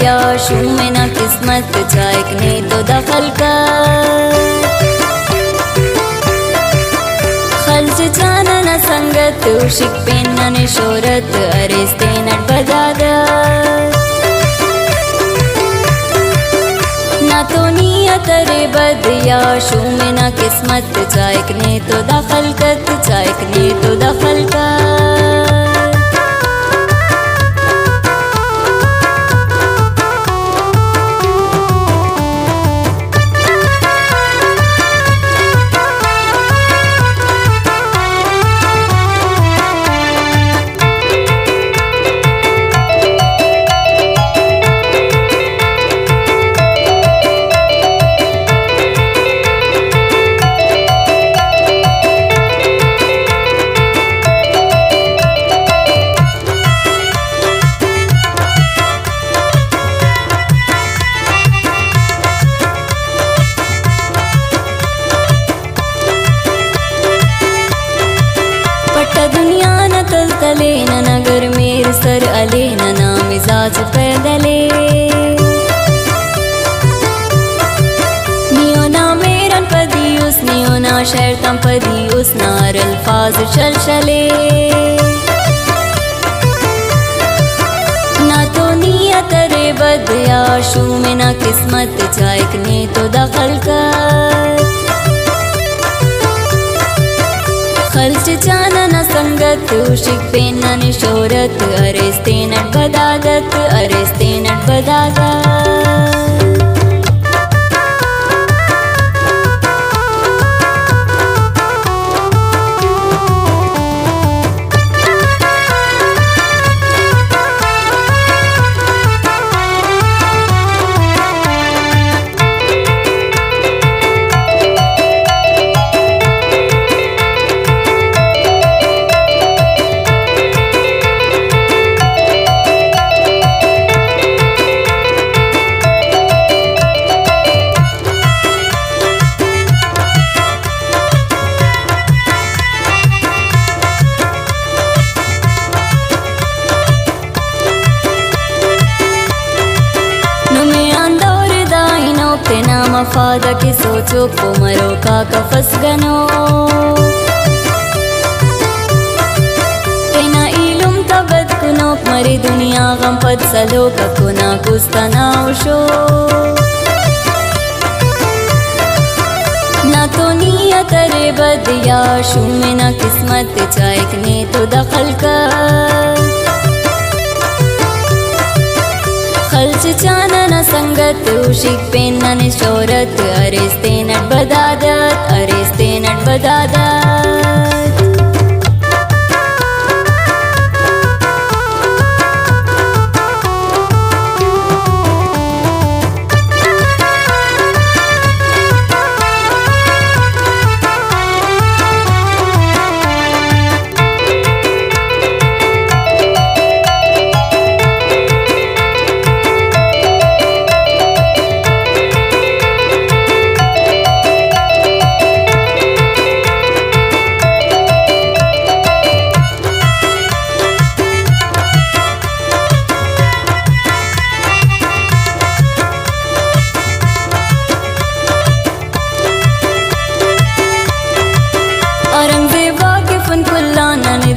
बदिया शू में ना किस्मत चाइक ने तो दखल कर खल्च चाना ना संगत उशिक पेन्ना ने शोरत अरेस्ते नट बदादत ना तो नियत रे बदिया शू में ना किस्मत चाइक ने तो दखल कत चाइक ने तो दखल कर दुनिया न तल तले न नगर मेर सर अले न ना मिजाज पैदले नियो ना मेरन पदी उस नियो ना शर्तम पदी उस नार अल्फाज चल चले ना तो नियत रे बदिया शू में ना किस्मत चाइक ने तो दखल कर खल्च चाना ना संगत उशिक पेन्ना ने शोरत अरेस्ते नट बदादत अरेस्ते नट बदादत तेना मफादा के सोचो को मरो का कफस गनो तेना इलुम तबद कुनोक मरी दुनिया गम पद सलो का कुना कुस्तना उशो ना तो नियत रे बदिया शू में ना किस्मत चाइक ने तो दखल कर खल्च चाना ना संगत उशिक पेन्ना ने शोरत अरेस्ते नट बदादत अरेस्ते नट बदादत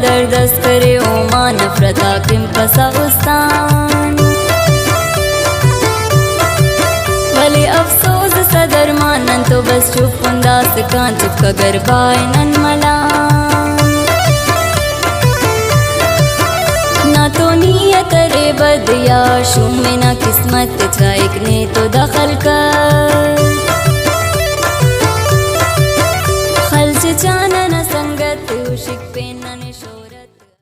दर्दस्त करे ओमा नफरत आकिम कसाउस्तान भले अफसोस सदर मानन तो बस चुप उंदास कान चुप का गरबाए नन मलान ना तो नियत रे बदिया शू में ना किस्मत चाइक ने तो दखल कर